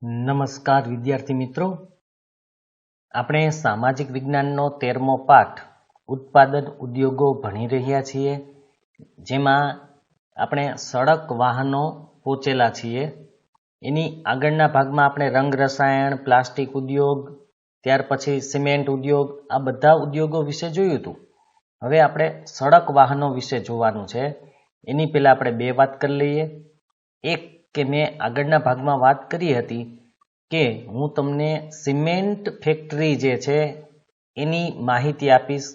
નમસ્કાર વિદ્યાર્થી મિત્રો, આપણે સામાજિક વિજ્ઞાનનો 13મો પાઠ ઉત્પાદન ઉદ્યોગો ભણી રહ્યા છીએ, જેમાં આપણે સડક વાહનો પહોંચેલા છીએ. એની આગળના ભાગમાં આપણે રંગ રસાયણ, પ્લાસ્ટિક ઉદ્યોગ, ત્યાર પછી સિમેન્ટ ઉદ્યોગ, આ બધા ઉદ્યોગો વિશે જોયું હતું. હવે આપણે સડક વાહનો વિશે જોવાનું છે. એની પહેલાં આપણે બે વાત કરી લઈએ. એક કે મેં આગળના ભાગમાં વાત કરી હતી કે હું તમને સિમેન્ટ ફેક્ટરી જે છે એની માહિતી આપીશ,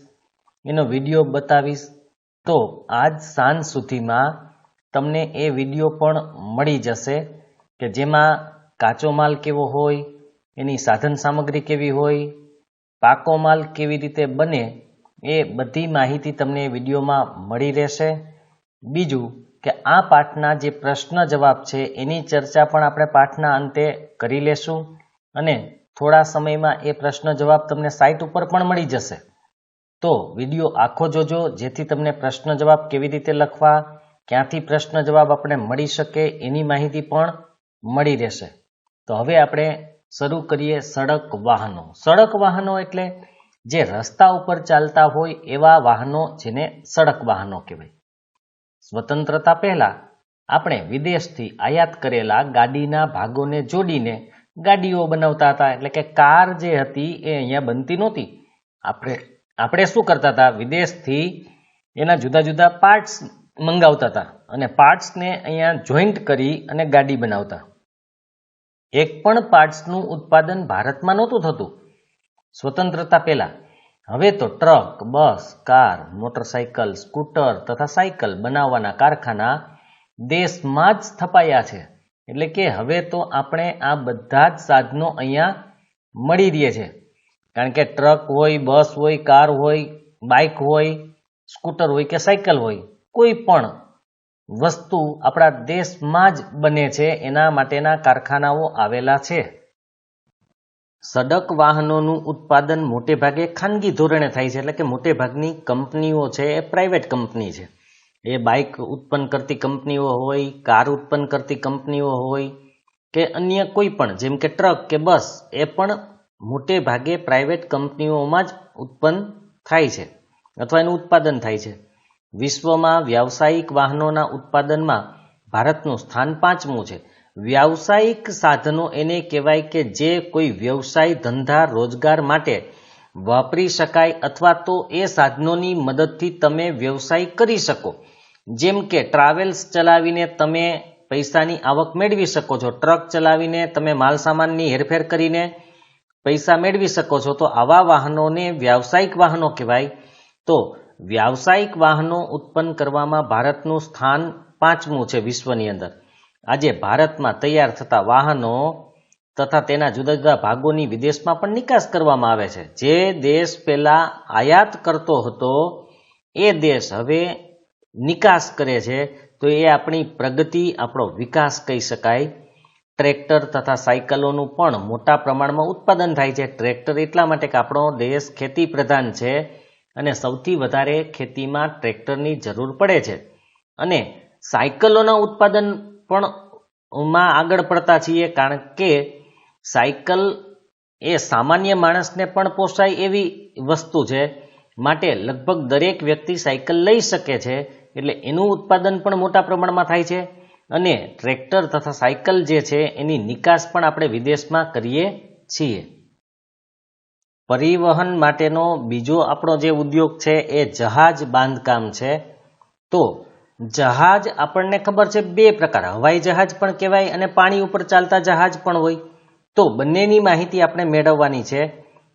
એનો વિડીયો બતાવીશ. તો આજ સાંજ સુધીમાં તમને એ વિડીયો પણ મળી જશે કે જેમાં કાચો માલ કેવો હોય, એની સાધન સામગ્રી કેવી હોય, પાકો માલ કેવી રીતે બને, એ બધી માહિતી તમને વિડીયોમાં મળી રહેશે. બીજું કે આ પાઠના જે પ્રશ્ન જવાબ છે એની ચર્ચા પણ આપણે પાઠના અંતે કરી લેશું, અને થોડા સમયમાં એ પ્રશ્ન જવાબ તમને સાઇટ ઉપર પણ મળી જશે. તો વિડીયો આખો જોજો, જેથી તમને પ્રશ્ન જવાબ કેવી રીતે લખવા, ક્યાંથી પ્રશ્ન જવાબ આપણે મળી શકે એની માહિતી પણ મળી રહેશે. તો હવે આપણે શરૂ કરીએ સડક વાહનો. સડક વાહનો એટલે જે રસ્તા ઉપર ચાલતા હોય એવા વાહનો, જેને સડક વાહનો કહેવાય. સ્વતંત્રતા પહેલા આપણે વિદેશથી આયાત કરેલા ગાડીના ભાગોને જોડીને ગાડીઓ બનાવતા હતા. એટલે કે કાર જે હતી એ અહીંયા બનતી નહોતી. આપણે શું કરતા હતા, વિદેશથી એના જુદા જુદા પાર્ટ્સ મંગાવતા હતા અને પાર્ટ્સને અહીંયા જોઈન્ટ કરી અને ગાડી બનાવતા. એક પણ પાર્ટ્સનું ઉત્પાદન ભારતમાં નહોતું થતું સ્વતંત્રતા પહેલા. હવે તો ટ્રક, બસ, કાર, મોટરસાયકલ, સ્કૂટર તથા સાયકલ બનાવવાના કારખાના દેશમાં જ સ્થપાયા છે. એટલે કે હવે તો આપણે આ બધા જ સાધનો અહીંયા મળી રહે છે. કારણ કે ટ્રક હોય, બસ હોય, કાર હોય, બાઇક હોય, સ્કૂટર હોય કે સાયકલ હોય, કોઈ પણ વસ્તુ આપણા દેશમાં જ બને છે. એના માટેના કારખાનાઓ આવેલા છે. સડક વાહનોનું ઉત્પાદન મોટે ભાગે ખાનગી ધોરણે થાય છે. એટલે કે મોટે ભાગની કંપનીઓ છે એ પ્રાઇવેટ કંપની છે. એ બાઇક ઉત્પન્ન કરતી કંપનીઓ હોય, કાર ઉત્પન્ન કરતી કંપનીઓ હોય કે અન્ય કોઈ પણ, જેમ કે ટ્રક કે બસ, એ પણ મોટે ભાગે પ્રાઇવેટ કંપનીઓમાં જ ઉત્પન્ન થાય છે અથવા એનું ઉત્પાદન થાય છે. વિશ્વમાં વ્યાવસાયિક વાહનોના ઉત્પાદનમાં ભારતનું સ્થાન 5મું છે. વ્યાવસાયિક સાધનો એને કહેવાય કે જે કોઈ વ્યવસાય, ધંધા, રોજગાર માટે વાપરી શકાય અથવા તો એ સાધનોની મદદથી તમે વ્યવસાય કરી શકો. જેમ કે ટ્રાવેલ્સ ચલાવીને તમે પૈસાની આવક મેળવી શકો છો, ટ્રક ચલાવીને તમે માલ સામાનની હેરફેર કરીને પૈસા મેળવી શકો છો. તો આવા વાહનોને વ્યાવસાયિક વાહનો કહેવાય. તો વ્યાવસાયિક વાહનો ઉત્પન્ન કરવામાં ભારતનું સ્થાન 5મું છે વિશ્વની અંદર. આજે ભારતમાં તૈયાર થતા વાહનો તથા તેના જુદા જુદા ભાગોની વિદેશમાં પણ નિકાસ કરવામાં આવે છે. જે દેશ પહેલા આયાત કરતો હતો એ દેશ હવે નિકાસ કરે છે. તો એ આપણી પ્રગતિ, આપણો વિકાસ કહી શકાય. ટ્રેક્ટર તથા સાયકલોનું પણ મોટા પ્રમાણમાં ઉત્પાદન થાય છે. ટ્રેક્ટર એટલા માટે કે આપણો દેશ ખેતી પ્રધાન છે અને સૌથી વધારે ખેતીમાં ટ્રેક્ટરની જરૂર પડે છે. અને સાયકલોના ઉત્પાદન પણ માં આગળ પડતા છીએ, કારણ કે સાયકલ એ સામાન્ય માણસને પણ પોસાય એવી વસ્તુ છે. માટે લગભગ દરેક વ્યક્તિ સાયકલ લઈ શકે છે. એટલે એનું ઉત્પાદન પણ મોટા પ્રમાણમાં થાય છે. અને ટ્રેક્ટર તથા સાયકલ જે છે એની નિકાસ પણ આપણે વિદેશમાં કરીએ છીએ. પરિવહન માટેનો બીજો આપણો જે ઉદ્યોગ છે એ જહાજ બાંધકામ છે. તો જહાજ આપણને ખબર છે બે પ્રકાર, હવાઈ જહાજ પણ કહેવાય અને પાણી ઉપર ચાલતા જહાજ પણ હોય. તો બંનેની માહિતી આપણે મેળવવાની છે.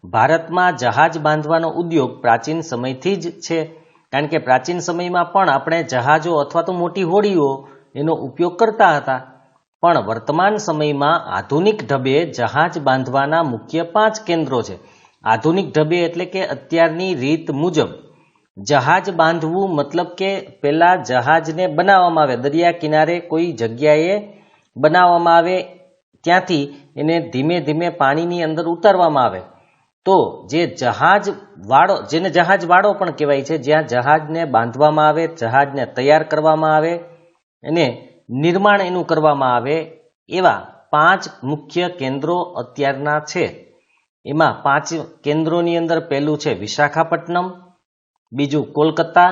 ભારતમાં જહાજ બાંધવાનો ઉદ્યોગ પ્રાચીન સમયથી જ છે. કારણ કે પ્રાચીન સમયમાં પણ આપણે જહાજો અથવા તો મોટી હોડીઓ એનો ઉપયોગ કરતા હતા. પણ વર્તમાન સમયમાં આધુનિક ઢબે જહાજ બાંધવાના મુખ્ય 5 કેન્દ્રો છે. આધુનિક ઢબે એટલે કે અત્યારની રીત મુજબ જહાજ બાંધવું, મતલબ કે પેલા જહાજને બનાવવામાં આવે, દરિયા કિનારે કોઈ જગ્યાએ બનાવવામાં આવે, ત્યાંથી એને ધીમે ધીમે પાણીની અંદર ઉતારવામાં આવે. તો જે જહાજ વાડો, જેને જહાજ વાડો પણ કહેવાય છે, જ્યાં જહાજને બાંધવામાં આવે, જહાજને તૈયાર કરવામાં આવે અને નિર્માણ એનું કરવામાં આવે, એવા પાંચ મુખ્ય કેન્દ્રો અત્યારના છે. એમાં 5 કેન્દ્રોની અંદર પહેલું છે વિશાખાપટ્ટનમ, બીજું કોલકાતા,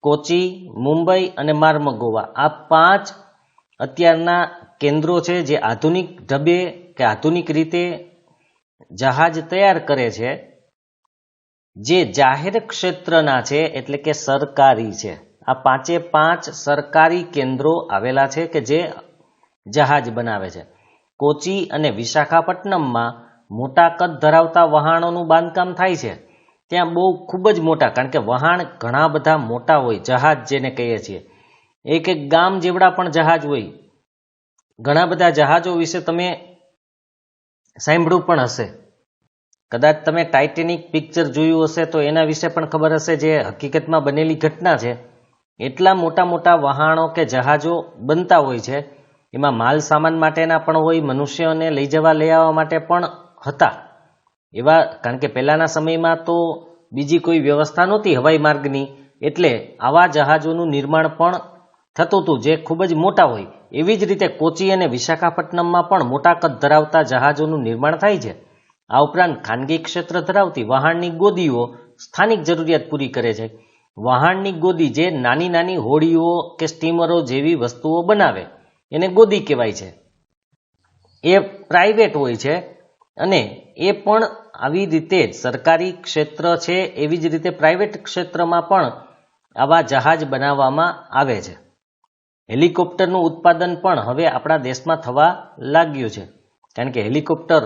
કોચી, મુંબઈ અને માર્મગોવા. આ 5 અત્યારના કેન્દ્રો છે જે આધુનિક ઢબે કે આધુનિક રીતે જહાજ તૈયાર કરે છે, જે જાહેર ક્ષેત્રના છે, એટલે કે સરકારી છે. આ 5 સરકારી કેન્દ્રો આવેલા છે કે જે જહાજ બનાવે છે. કોચી અને વિશાખાપટ્ટનમમાં મોટા કદ ધરાવતા વહાણોનું બાંધકામ થાય છે. ત્યાં બહુ ખૂબ જ મોટા, કારણ કે વહાણ ઘણા બધા મોટા હોય, જહાજ જેને કહીએ છીએ, એક એક ગામ જેવડા પણ જહાજ હોય. ઘણા બધા જહાજો વિશે તમે સાંભળ્યું પણ હશે. કદાચ તમે ટાઇટેનિક પિક્ચર જોયું હશે તો એના વિશે પણ ખબર હશે, જે હકીકતમાં બનેલી ઘટના છે. એટલા મોટા મોટા વહાણો કે જહાજો બનતા હોય છે. એમાં માલ સામાન માટેના પણ હોય, મનુષ્યોને લઈ જવા લઈ આવવા માટે પણ હતા એવા, કારણ કે પહેલાના સમયમાં તો બીજી કોઈ વ્યવસ્થા નહોતી હવાઈ માર્ગની, એટલે આવા જહાજોનું નિર્માણ પણ થતું હતું જે ખૂબ જ મોટા હોય. એવી જ રીતે કોચી અને વિશાખાપટ્ટનમમાં પણ મોટા કદ ધરાવતા જહાજોનું નિર્માણ થાય છે. આ ઉપરાંત ખાનગી ક્ષેત્ર ધરાવતી વહાણની ગોદીઓ સ્થાનિક જરૂરિયાત પૂરી કરે છે. વહાણની ગોદી જે નાની નાની હોડીઓ કે સ્ટીમરો જેવી વસ્તુઓ બનાવે એને ગોદી કહેવાય છે. એ પ્રાઇવેટ હોય છે અને એ પણ આવી રીતે જ સરકારી ક્ષેત્ર છે, એવી જ રીતે પ્રાઇવેટ ક્ષેત્રમાં પણ આવા જહાજ બનાવવામાં આવે છે. હેલિકોપ્ટરનું ઉત્પાદન પણ હવે આપણા દેશમાં થવા લાગ્યું છે, કારણ કે હેલિકોપ્ટર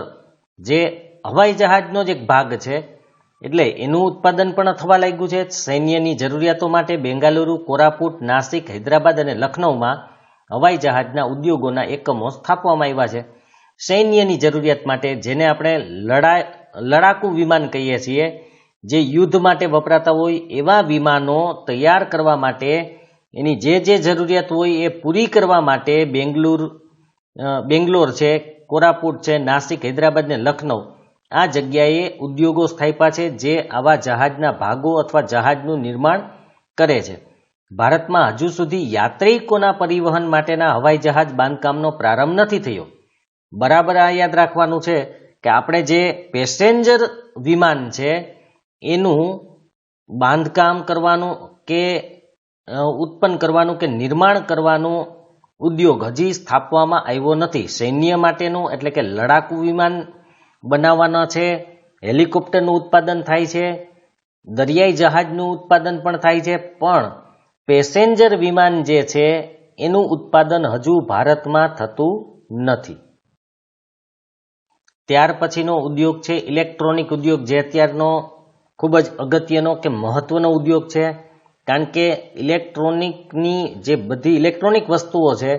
જે હવાઈ જહાજનો જ એક ભાગ છે, એટલે એનું ઉત્પાદન પણ થવા લાગ્યું છે. સૈન્યની જરૂરિયાતો માટે બેંગાલુરુ, કોરાપુટ, નાસિક, હૈદરાબાદ અને લખનૌમાં હવાઈ જહાજના ઉદ્યોગોના એકમો સ્થાપવામાં આવ્યા છે. સૈન્યની જરૂરિયાત માટે, જેને આપણે લડાકુ વિમાન કહીએ છીએ, જે યુદ્ધ માટે વપરાતા હોય એવા વિમાનો તૈયાર કરવા માટે, એની જે જે જરૂરિયાત હોય એ પૂરી કરવા માટે બેંગ્લોર છે, કોરાપુટ છે, નાસિક, હૈદરાબાદ ને લખનૌ આ જગ્યાએ ઉદ્યોગો સ્થાપ્યા છે, જે આવા જહાજના ભાગો અથવા જહાજનું નિર્માણ કરે છે. ભારતમાં હજુ સુધી યાત્રિકોના પરિવહન માટેના હવાઈ જહાજ બાંધકામનો પ્રારંભ નથી થયો. બરાબર આ યાદ રાખવાનું છે કે આપણે જે પેસેન્જર વિમાન છે એનું બાંધકામ કરવાનું કે ઉત્પન્ન કરવાનું કે નિર્માણ કરવાનું ઉદ્યોગ હજી સ્થાપવામાં આવ્યો નથી. સૈન્ય માટેનું એટલે કે લડાકુ વિમાન બનાવવાના છે, હેલિકોપ્ટરનું ઉત્પાદન થાય છે, દરિયાઈ જહાજનું ઉત્પાદન પણ થાય છે, પણ પેસેન્જર વિમાન જે છે એનું ઉત્પાદન હજુ ભારતમાં થતું નથી. ત્યાર પછીનો ઉદ્યોગ છે ઇલેક્ટ્રોનિક ઉદ્યોગ, જે અત્યારનો ખૂબ જ અગત્યનો કે મહત્વનો ઉદ્યોગ છે, કારણ કે ઇલેક્ટ્રોનિકની જે બધી ઇલેક્ટ્રોનિક વસ્તુઓ છે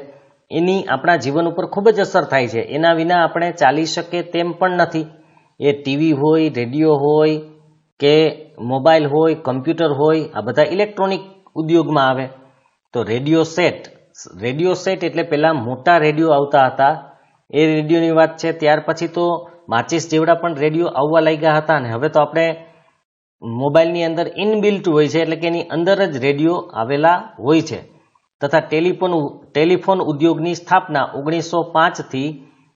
એની આપણા જીવન ઉપર ખૂબ જ અસર થાય છે. એના વિના આપણે ચાલી શકે તેમ પણ નથી. એ ટીવી હોય, રેડિયો હોય કે મોબાઈલ હોય, કમ્પ્યુટર હોય, આ બધા ઇલેક્ટ્રોનિક ઉદ્યોગમાં આવે. તો રેડિયો સેટ એટલે પહેલાં મોટા રેડિયો આવતા હતા, એ રેડિયોની વાત છે. ત્યાર પછી તો માચિસ જેવડા પણ રેડિયો આવવા લાગ્યા હતા, અને હવે તો આપણે મોબાઈલની અંદર ઇનબિલ્ટ હોય છે, એટલે કે એની અંદર જ રેડિયો આવેલા હોય છે. તથા ટેલિફોન ઉદ્યોગની સ્થાપના 1905થી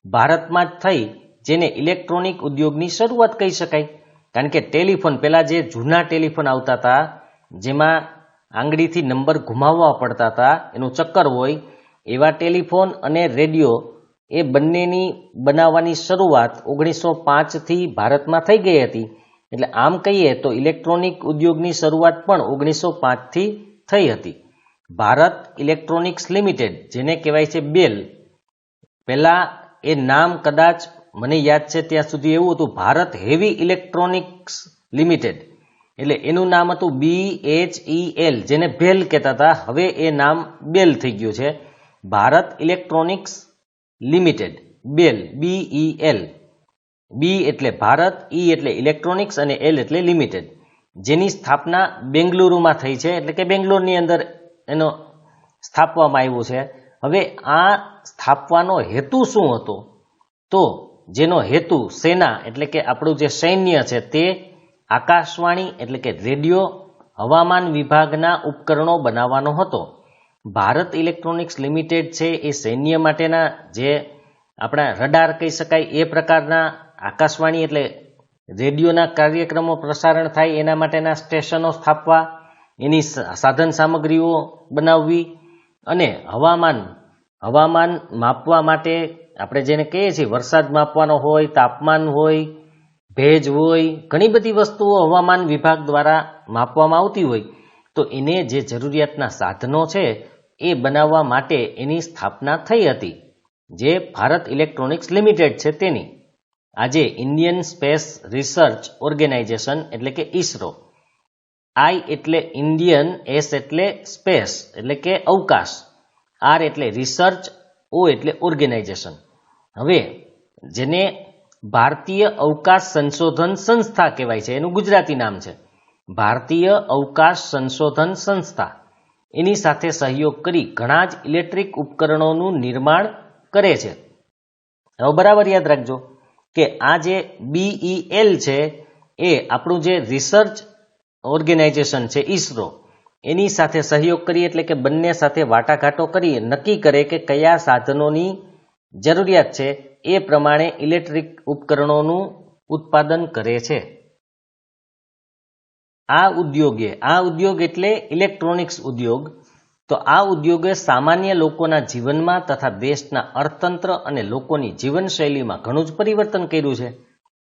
ભારતમાં જ થઈ, જેને ઇલેક્ટ્રોનિક ઉદ્યોગની શરૂઆત કહી શકાય. કારણ કે ટેલિફોન, પહેલાં જે જૂના ટેલિફોન આવતા હતા જેમાં આંગળીથી નંબર ઘુમાવવા પડતા હતા, એનું ચક્કર હોય, એવા ટેલિફોન અને રેડિયો એ બંનેની બનાવવાની શરૂઆત 1905થી ભારતમાં થઈ ગઈ હતી. એટલે આમ કહીએ તો ઇલેક્ટ્રોનિક ઉદ્યોગની શરૂઆત પણ 1905થી થઈ હતી. ભારત ઇલેક્ટ્રોનિક્સ લિમિટેડ, જેને કહેવાય છે બેલ, પહેલાં એ નામ કદાચ મને યાદ છે ત્યાં સુધી એવું હતું, ભારત હેવી ઇલેક્ટ્રોનિક્સ લિમિટેડ, એટલે એનું નામ હતું BHEL, જેને ભેલ કહેતા હતા. હવે એ નામ બેલ થઈ ગયું છે, ભારત ઇલેક્ટ્રોનિક્સ લિમિટેડ, બેલ, BEL. બી એટલે ભારત, ઈ એટલે ઇલેક્ટ્રોનિક્સ અને એલ એટલે લિમિટેડ, જેની સ્થાપના બેંગલુરુમાં થઈ છે, એટલે કે બેંગ્લોરની અંદર એનો સ્થાપવામાં આવ્યું છે. હવે આ સ્થાપવાનો હેતુ શું હતો? તો જેનો હેતુ સેના એટલે કે આપણું જે સૈન્ય છે તે આકાશવાણી એટલે કે રેડિયો, હવામાન વિભાગના ઉપકરણો બનાવવાનો હતો. ભારત ઇલેક્ટ્રોનિક્સ લિમિટેડ છે એ સૈન્ય માટેના જે આપણા રડાર કહી શકાય એ પ્રકારના આકાશવાણી એટલે રેડિયોના કાર્યક્રમો પ્રસારણ થાય એના માટેના સ્ટેશનો સ્થાપવા, એની સાધન સામગ્રીઓ બનાવવી અને હવામાન માપવા માટે આપણે જેને કહીએ છીએ વરસાદ માપવાનો હોય, તાપમાન હોય, ભેજ હોય, ઘણી બધી વસ્તુઓ હવામાન વિભાગ દ્વારા માપવામાં આવતી હોય તો એને જે જરૂરિયાતના સાધનો છે એ બનાવવા માટે એની સ્થાપના થઈ હતી, જે ભારત ઇલેક્ટ્રોનિક્સ લિમિટેડ છે તેની. આજે ઇન્ડિયન સ્પેસ રિસર્ચ ઓર્ગેનાઇઝેશન એટલે કે ઇસરો, આઈ એટલે ઇન્ડિયન, એસ એટલે સ્પેસ એટલે કે અવકાશ, આર એટલે રિસર્ચ, ઓ એટલે ઓર્ગેનાઇઝેશન. હવે જેને ભારતીય અવકાશ સંશોધન સંસ્થા કહેવાય છે, એનું ગુજરાતી નામ છે ભારતીય અવકાશ સંશોધન સંસ્થા, એની સાથે સહયોગ કરી ઘણા જ ઇલેક્ટ્રિક ઉપકરણોનું નિર્માણ કરે છે. હવે બરાબર યાદ રાખજો કે આ જે BEL છે એ આપણું જે રિસર્ચ ઓર્ગેનાઇઝેશન છે ઇસરો, એની સાથે સહયોગ કરી એટલે કે બંને સાથે વાટાઘાટો કરી નક્કી કરે કે કયા સાધનોની જરૂરિયાત છે એ પ્રમાણે ઇલેક્ટ્રિક ઉપકરણોનું ઉત્પાદન કરે છે. આ ઉદ્યોગ એટલે ઇલેક્ટ્રોનિક્સ ઉદ્યોગ. તો આ ઉદ્યોગે સામાન્ય લોકોના જીવનમાં તથા દેશના અર્થતંત્ર અને લોકોની જીવનશૈલીમાં ઘણું જ પરિવર્તન કર્યું છે.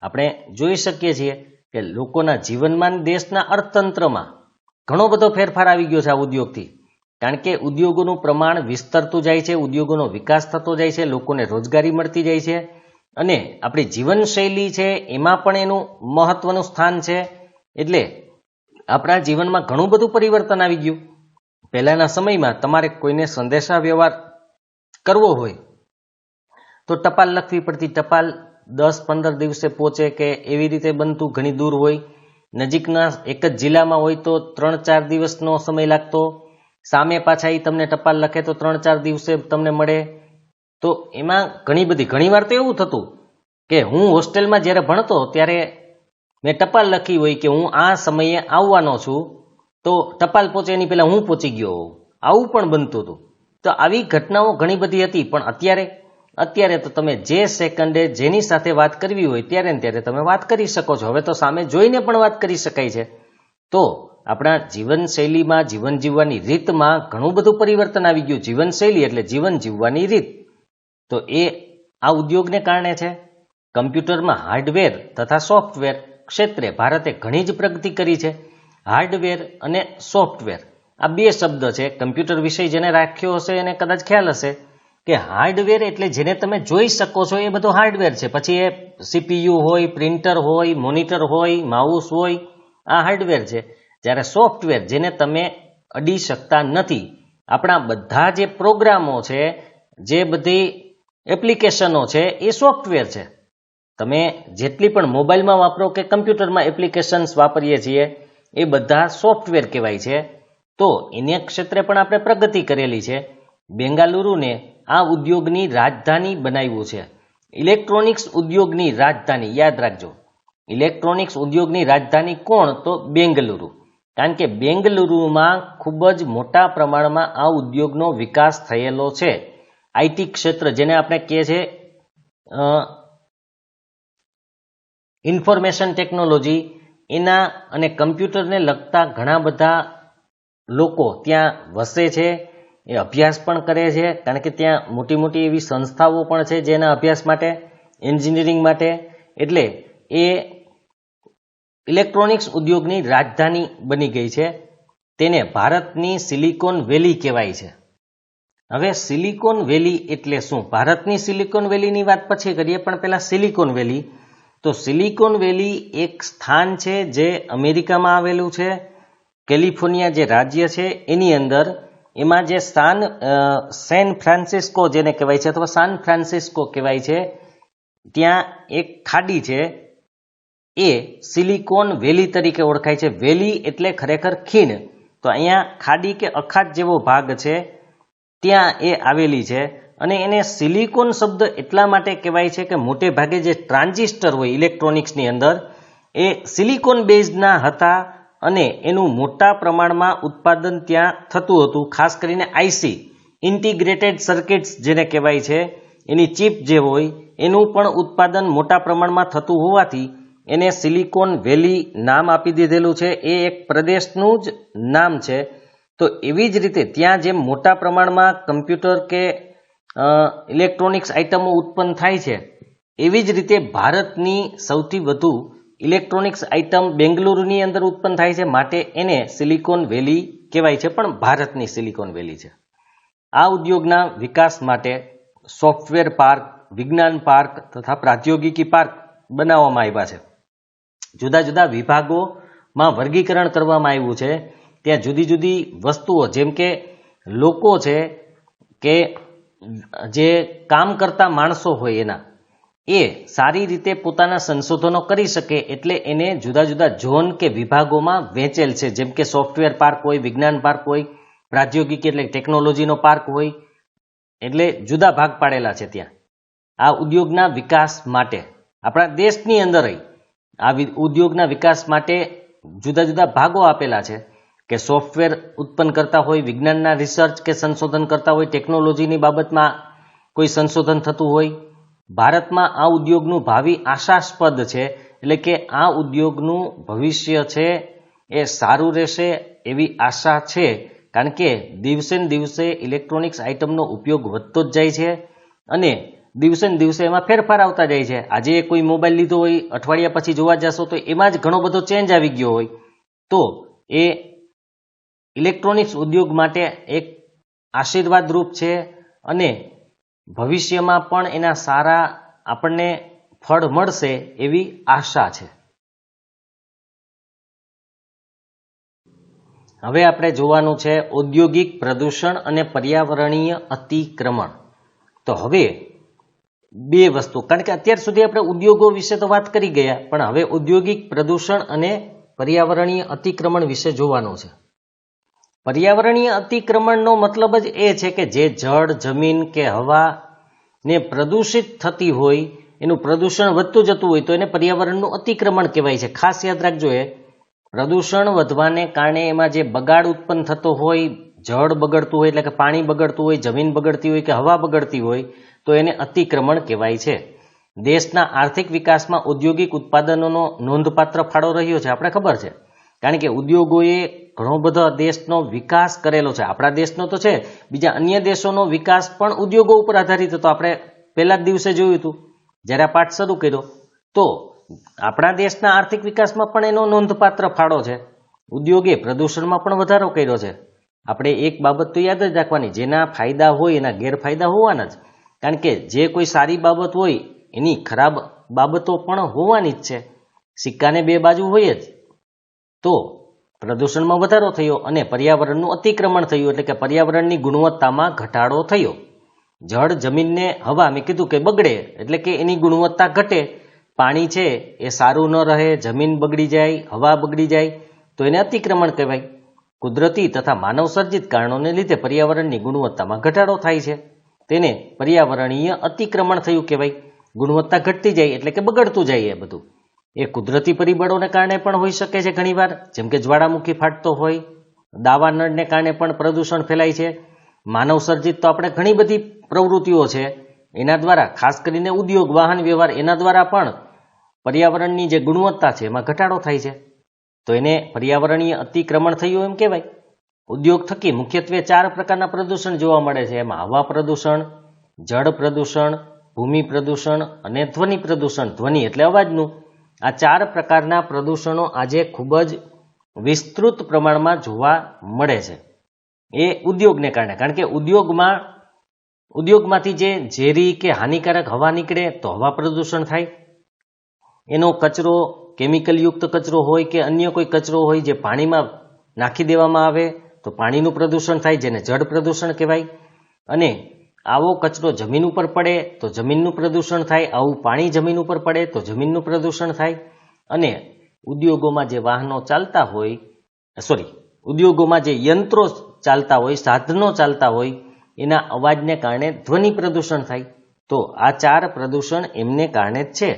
આપણે જોઈ શકીએ છીએ કે લોકોના જીવનમાં, દેશના અર્થતંત્રમાં ઘણો બધો ફેરફાર આવી ગયો છે આ ઉદ્યોગથી. કારણ કે ઉદ્યોગોનું પ્રમાણ વિસ્તરતું જાય છે, ઉદ્યોગોનો વિકાસ થતો જાય છે, લોકોને રોજગારી મળતી જાય છે અને આપણી જીવનશૈલી છે એમાં પણ એનું મહત્વનું સ્થાન છે. એટલે આપણા જીવનમાં ઘણું બધું પરિવર્તન આવી ગયું. પહેલાના સમયમાં તમારે કોઈને સંદેશા વ્યવહાર કરવો હોય તો ટપાલ લખવી પડતી, ટપાલ 10-15 દિવસે પહોંચે કે એવી રીતે બનતું, ઘણી દૂર હોય. નજીકના એક જ જિલ્લામાં હોય તો 3-4 દિવસનો સમય લાગતો. સામે પાછા એ તમને ટપાલ લખે તો 3-4 દિવસે તમને મળે. તો એમાં ઘણી વાર તો એવું થતું કે હું હોસ્ટેલમાં જ્યારે ભણતો ત્યારે મેં ટપાલ લખી હોય કે હું આ સમયે આવવાનો છું, તો ટપાલ પહોંચે એની પહેલા હું પહોંચી ગયો હોઉં, આવું પણ બનતું હતું. તો આવી ઘટનાઓ ઘણી બધી હતી. પણ અત્યારે તો તમે જે સેકન્ડે જેની સાથે વાત કરવી હોય ત્યારે ને ત્યારે તમે વાત કરી શકો છો. હવે તો સામે જોઈને પણ વાત કરી શકાય છે. તો આપણા જીવનશૈલીમાં, જીવન જીવવાની રીતમાં ઘણું બધું પરિવર્તન આવી ગયું. જીવનશૈલી એટલે જીવન જીવવાની રીત. તો એ આ ઉદ્યોગને કારણે છે. કમ્પ્યુટરમાં હાર્ડવેર તથા સોફ્ટવેર ક્ષેત્રે ભારતે ઘણી જ પ્રગતિ કરી છે. હાર્ડવેર અને સોફ્ટવેર આ બે શબ્દ છે. કમ્પ્યુટર વિષય જેને રાખ્યો હશે એને કદાચ ખ્યાલ હશે કે હાર્ડવેર એટલે જેને તમે જોઈ શકો છો એ બધું હાર્ડવેર છે. પછી એ CPU હોય, પ્રિન્ટર હોય, મોનિટર હોય, માઉસ હોય, આ હાર્ડવેર છે. જ્યારે સોફ્ટવેર જેને તમે અડી શકતા નથી, આપણા બધા જે પ્રોગ્રામો છે, જે બધી એપ્લિકેશનો છે એ સોફ્ટવેર છે. તમે જેટલી પણ મોબાઈલમાં વાપરો કે કમ્પ્યુટરમાં એપ્લિકેશન્સ વાપરીએ છીએ એ બધા સોફ્ટવેર કહેવાય છે. તો એના ક્ષેત્રે પણ આપણે પ્રગતિ કરેલી છે. બેંગાલુરુને આ ઉદ્યોગની રાજધાની બનાવ્યું છે. ઇલેક્ટ્રોનિક્સ ઉદ્યોગની રાજધાની યાદ રાખજો. ઇલેક્ટ્રોનિક્સ ઉદ્યોગની રાજધાની કોણ? તો બેંગલુરુ. કારણ કે બેંગલુરુમાં ખૂબ જ મોટા પ્રમાણમાં આ ઉદ્યોગનો વિકાસ થયેલો છે. આઈટી ક્ષેત્ર જેને આપણે કહીએ છીએ ઇન્ફોર્મેશન ટેકનોલોજી, એના અને કમ્પ્યુટરને લગતા ઘણા બધા લોકો ત્યાં વસે છે. એ અભ્યાસ પણ કરે છે. કારણ કે ત્યાં મોટી મોટી એવી સંસ્થાઓ પણ છે જેના અભ્યાસ માટે, એન્જિનિયરિંગ માટે. એટલે એ ઇલેક્ટ્રોનિક્સ ઉદ્યોગની રાજધાની બની ગઈ છે. તેને ભારતની સિલિકોન વેલી કહેવાય છે. હવે સિલિકોન વેલી એટલે શું? ભારતની સિલિકોન વેલીની વાત પછી કરીએ, પણ પહેલા સિલિકોન વેલી. તો સિલિકોન વેલી એક સ્થાન છે જે અમેરિકામાં આવેલું છે. કેલિફોર્નિયા જે રાજ્ય છે એની અંદર. એમાં જે સેન ફ્રાન્સિસ્કો જેને કહેવાય છે અથવા સાન ફ્રાન્સિસ્કો કહેવાય છે, ત્યાં એક ખાડી છે એ સિલિકોન વેલી તરીકે ઓળખાય છે. વેલી એટલે ખરેખર ખીણ. તો અહીંયા ખાડી કે અખાત જેવો ભાગ છે ત્યાં એ આવેલી છે. અને એને સિલિકોન શબ્દ એટલા માટે કહેવાય છે કે મોટે ભાગે જે ટ્રાન્ઝિસ્ટર હોય ઇલેક્ટ્રોનિક્સની અંદર એ સિલિકોન બેઝના હતા અને એનું મોટા પ્રમાણમાં ઉત્પાદન ત્યાં થતું હતું. ખાસ કરીને IC ઇન્ટિગ્રેટેડ સર્કિટ્સ જેને કહેવાય છે એની ચીપ જે હોય એનું પણ ઉત્પાદન મોટા પ્રમાણમાં થતું હોવાથી એને સિલિકોન વેલી નામ આપી દીધેલું છે. એ એક પ્રદેશનું જ નામ છે. તો એવી જ રીતે ત્યાં જેમ મોટા પ્રમાણમાં કમ્પ્યુટર કે ઇલેક્ટ્રોનિક્સ આઇટમો ઉત્પન્ન થાય છે, એવી જ રીતે ભારતની સૌથી વધુ ઇલેક્ટ્રોનિક્સ આઇટમ બેંગલુરુની અંદર ઉત્પન્ન થાય છે, માટે એને સિલિકોન વેલી કહેવાય છે, પણ ભારતની સિલિકોન વેલી છે. આ ઉદ્યોગના વિકાસ માટે સોફ્ટવેર પાર્ક, વિજ્ઞાન પાર્ક તથા પ્રાદ્યોગિકી પાર્ક બનાવવામાં આવ્યા છે. જુદા જુદા વિભાગોમાં વર્ગીકરણ કરવામાં આવ્યું છે. ત્યાં જુદી જુદી વસ્તુઓ જેમ કે લોકો છે કે જે કામ કરતા માણસો હોય એના એ સારી રીતે પોતાના સંશોધનો કરી શકે એટલે એને જુદા જુદા ઝોન કે વિભાગોમાં વહેંચેલ છે. જેમ કે સોફ્ટવેર પાર્ક હોય, વિજ્ઞાન પાર્ક હોય, પ્રાદ્યોગિકી એટલે ટેકનોલોજીનો પાર્ક હોય, એટલે જુદા ભાગ પાડેલા છે. ત્યાં આ ઉદ્યોગના વિકાસ માટે આપણા દેશની અંદર આ ઉદ્યોગના વિકાસ માટે જુદા જુદા ભાગો આપેલા છે કે સોફ્ટવેર ઉત્પન્ન કરતા હોય, વિજ્ઞાનના રિસર્ચ કે સંશોધન કરતા હોય, ટેકનોલોજીની બાબતમાં કોઈ સંશોધન થતું હોય. ભારતમાં આ ઉદ્યોગનું ભાવિ આશાસ્પદ છે, એટલે કે આ ઉદ્યોગનું ભવિષ્ય છે એ સારું રહેશે એવી આશા છે. કારણ કે દિવસે ને દિવસે ઇલેક્ટ્રોનિક્સ આઇટમનો ઉપયોગ વધતો જ જાય છે અને દિવસે ને દિવસે એમાં ફેરફાર આવતા જાય છે. આજે કોઈ મોબાઈલ લીધો હોય, અઠવાડિયા પછી જોવા જશો તો એમાં જ ઘણો બધો ચેન્જ આવી ગયો હોય. તો એ ઇલેક્ટ્રોનિક્સ ઉદ્યોગ માટે એક આશીર્વાદ રૂપ છે અને ભવિષ્યમાં પણ એના સારા આપણને ફળ મળશે એવી આશા છે. હવે આપણે જોવાનું છે ઔદ્યોગિક પ્રદૂષણ અને પર્યાવરણીય અતિક્રમણ. તો હવે બે વસ્તુ, કારણ કે અત્યાર સુધી આપણે ઉદ્યોગો વિશે તો વાત કરી ગયા, પણ હવે ઔદ્યોગિક પ્રદૂષણ અને પર્યાવરણીય અતિક્રમણ વિશે જોવાનું છે. પર્યાવરણીય અતિક્રમણનો મતલબ જ એ છે કે જે જળ, જમીન કે હવા ને પ્રદૂષિત થતી હોય, એનું પ્રદૂષણ વધતું જતું હોય તો એને પર્યાવરણનું અતિક્રમણ કહેવાય છે. ખાસ યાદ રાખજો, એ પ્રદૂષણ વધવાને કારણે એમાં જે બગાડ ઉત્પન્ન થતો હોય, જળ બગડતું હોય એટલે કે પાણી બગડતું હોય, જમીન બગડતી હોય કે હવા બગડતી હોય તો એને અતિક્રમણ કહેવાય છે. દેશના આર્થિક વિકાસમાં ઔદ્યોગિક ઉત્પાદનોનો નોંધપાત્ર ફાળો રહ્યો છે, આપણે ખબર છે. કારણ કે ઉદ્યોગોએ ઘણો બધો દેશનો વિકાસ કરેલો છે. આપણા દેશનો તો છે, બીજા અન્ય દેશોનો વિકાસ પણ ઉદ્યોગો ઉપર આધારિત હતો. આપણે પહેલા જ દિવસે જોયું હતું જ્યારે આ પાઠ શરૂ કર્યો. તો આપણા દેશના આર્થિક વિકાસમાં પણ એનો નોંધપાત્ર ફાળો છે. ઉદ્યોગે પ્રદૂષણમાં પણ વધારો કર્યો છે. આપણે એક બાબત તો યાદ જ રાખવાની, જેના ફાયદા હોય એના ગેરફાયદા હોવાના જ. કારણ કે જે કોઈ સારી બાબત હોય એની ખરાબ બાબતો પણ હોવાની જ છે. સિક્કાને બે બાજુ હોય જ. તો પ્રદૂષણમાં વધારો થયો અને પર્યાવરણનું અતિક્રમણ થયું, એટલે કે પર્યાવરણની ગુણવત્તામાં ઘટાડો થયો. જળ, જમીનને હવા મેં કીધું કે બગડે એટલે કે એની ગુણવત્તા ઘટે. પાણી છે એ સારું ન રહે, જમીન બગડી જાય, હવા બગડી જાય તો એને અતિક્રમણ કહેવાય. કુદરતી તથા માનવ સર્જિત કારણોને લીધે પર્યાવરણની ગુણવત્તામાં ઘટાડો થાય છે, તેને પર્યાવરણીય અતિક્રમણ થયું કહેવાય. ગુણવત્તા ઘટતી જાય એટલે કે બગડતું જાય. એ બધું એ કુદરતી પરિબળોને કારણે પણ હોઈ શકે છે ઘણીવાર, જેમ કે જ્વાળામુખી ફાટતો હોય, દાવાનળને કારણે પણ પ્રદૂષણ ફેલાય છે. માનવ સર્જિત તો આપણે ઘણી બધી પ્રવૃત્તિઓ છે એના દ્વારા, ખાસ કરીને ઉદ્યોગ, વાહન વ્યવહાર, એના દ્વારા પણ પર્યાવરણની જે ગુણવત્તા છે એમાં ઘટાડો થાય છે. તો એને પર્યાવરણીય અતિક્રમણ થયું એમ કહેવાય. ઉદ્યોગ થકી મુખ્યત્વે 4 પ્રકારના પ્રદૂષણ જોવા મળે છે. એમાં હવા પ્રદૂષણ, જળ પ્રદૂષણ, ભૂમિ પ્રદૂષણ અને ધ્વનિ પ્રદૂષણ. ધ્વનિ એટલે અવાજનું. આ 4 પ્રકારના પ્રદૂષણો આજે ખૂબ જ વિસ્તૃત પ્રમાણમાં જોવા મળે છે. એ ઉદ્યોગને કારણે, કારણ કે ઉદ્યોગમાંથી જે ઝેરી કે હાનિકારક હવા નીકળે તો હવા પ્રદૂષણ થાય. એનો કચરો, કેમિકલયુક્ત કચરો હોય કે અન્ય કોઈ કચરો હોય જે પાણીમાં નાખી દેવામાં આવે તો પાણીનું પ્રદૂષણ થાય, જેને જળ પ્રદૂષણ કહેવાય. અને આવો કચરો જમીન ઉપર પડે તો જમીનનું પ્રદૂષણ થાય, આવું પાણી જમીન ઉપર પડે તો જમીનનું પ્રદૂષણ થાય. અને ઉદ્યોગોમાં જે વાહનો ચાલતા હોય, ઉદ્યોગોમાં જે યંત્રો ચાલતા હોય, સાધનો ચાલતા હોય, એના અવાજને કારણે ધ્વનિ પ્રદૂષણ થાય. તો આ 4 પ્રદૂષણ એમને કારણે જ છે.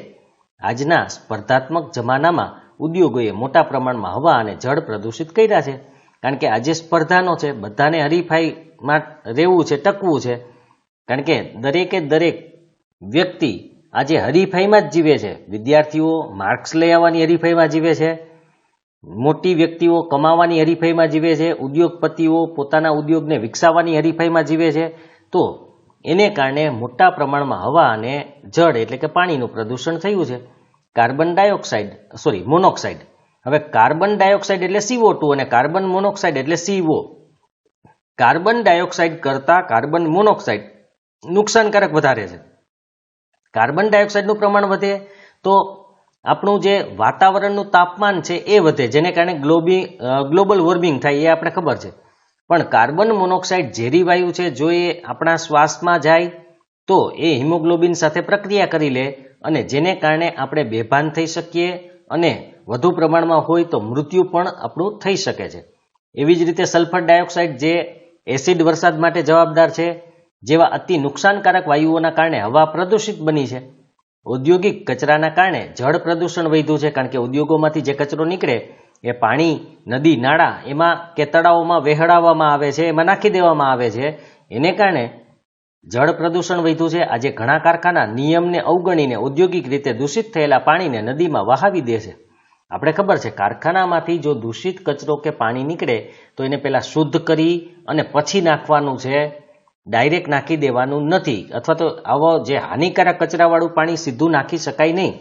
આજના સ્પર્ધાત્મક જમાનામાં ઉદ્યોગોએ મોટા પ્રમાણમાં હવા અને જળ પ્રદૂષિત કર્યા છે. કારણ કે આજે સ્પર્ધાનો છે, બધાને હરીફાઈમાં રહેવું છે, ટકવું છે. કારણ કે દરેકે દરેક વ્યક્તિ આજે હરીફાઈમાં જ જીવે છે. વિદ્યાર્થીઓ માર્ક્સ લઈ આવવાની હરીફાઈમાં જીવે છે, મોટી વ્યક્તિઓ કમાવાની હરીફાઈમાં જીવે છે, ઉદ્યોગપતિઓ પોતાના ઉદ્યોગને વિકસાવવાની હરીફાઈમાં જીવે છે. તો એને કારણે મોટા પ્રમાણમાં હવા અને જળ એટલે કે પાણીનું પ્રદૂષણ થયું છે. Carbon dioxide monoxide. હવે કાર્બન ડાયોક્સાઇડ એટલે CO2 અને કાર્બન મોનોક્સાઇડ એટલે CO. કાર્બન ડાયોક્સાઇડ કરતાં કાર્બન મોનોક્સાઇડ નુકસાનકારક વધારે છે. કાર્બન ડાયોક્સાઇડનું પ્રમાણ વધે તો આપણું જે વાતાવરણનું તાપમાન છે એ વધે, જેને કારણે ગ્લોબલ વોર્મિંગ થાય એ આપણે ખબર છે. પણ કાર્બન મોનોક્સાઇડ ઝેરી વાયુ છે, જો એ આપણા શ્વાસમાં જાય તો એ હિમોગ્લોબિન સાથે પ્રક્રિયા કરી લે અને જેને કારણે આપણે બેભાન થઈ શકીએ અને વધુ પ્રમાણમાં હોય તો મૃત્યુ પણ આપણું થઈ શકે છે. એવી જ રીતે સલ્ફર ડાયોક્સાઇડ જે એસિડ વરસાદ માટે જવાબદાર છે, જેવા અતિ નુકસાનકારક વાયુઓના કારણે હવા પ્રદૂષિત બની છે. ઔદ્યોગિક કચરાના કારણે જળ પ્રદૂષણ વધ્યું છે, કારણ કે ઉદ્યોગોમાંથી જે કચરો નીકળે એ પાણી, નદી, નાળા એમાં કે તળાવોમાં વહેડાવવામાં આવે છે, એમાં નાખી દેવામાં આવે છે. એને કારણે જળ પ્રદૂષણ વધ્યું છે. આજે ઘણા કારખાના નિયમને અવગણીને ઔદ્યોગિક રીતે દૂષિત થયેલા પાણીને નદીમાં વહાવી દે છે. આપણે ખબર છે કારખાનામાંથી જો દૂષિત કચરો કે પાણી નીકળે તો એને પહેલાં શુદ્ધ કરી અને પછી નાખવાનું છે, ડાયરેક્ટ નાખી દેવાનું નથી. અથવા તો આવો જે હાનિકારક કચરાવાળું પાણી સીધું નાખી શકાય નહીં.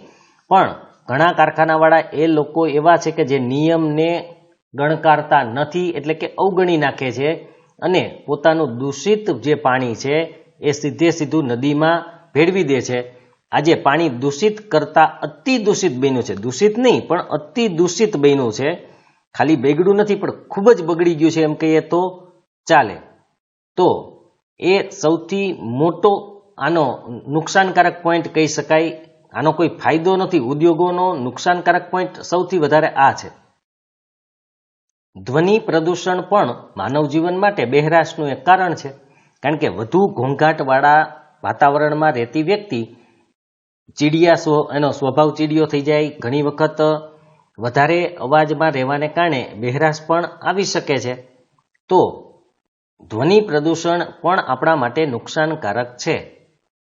પણ ઘણા કારખાનાવાળા એ લોકો એવા છે કે જે નિયમને ગણકારતા નથી, એટલે કે અવગણી નાખે છે અને પોતાનું દૂષિત જે પાણી છે એ સીધું નદીમાં ભેળવી દે છે. આજે પાણી દૂષિત કરતાં અતિ દૂષિત બન્યું છે. દૂષિત નહીં પણ અતિ દૂષિત બન્યું છે. ખાલી બગડ્યું નથી પણ ખૂબ જ બગડી ગયું છે એમ કહીએ તો ચાલે. તો એ સૌથી મોટો આનો નુકસાનકારક પોઈન્ટ કહી શકાય. આનો કોઈ ફાયદો નથી. ઉદ્યોગોનો નુકસાનકારક પોઈન્ટ સૌથી વધારે આ છે. ધ્વનિ પ્રદૂષણ પણ માનવ જીવન માટે બહેરાશનું એક કારણ છે, કારણ કે વધુ ઘોંઘાટવાળા વાતાવરણમાં રહેતી વ્યક્તિ એનો સ્વભાવ ચીડિયો થઈ જાય. ઘણી વખત વધારે અવાજમાં રહેવાને કારણે બહેરાશ પણ આવી શકે છે. તો ધ્વનિ પ્રદૂષણ પણ આપણા માટે નુકસાનકારક છે,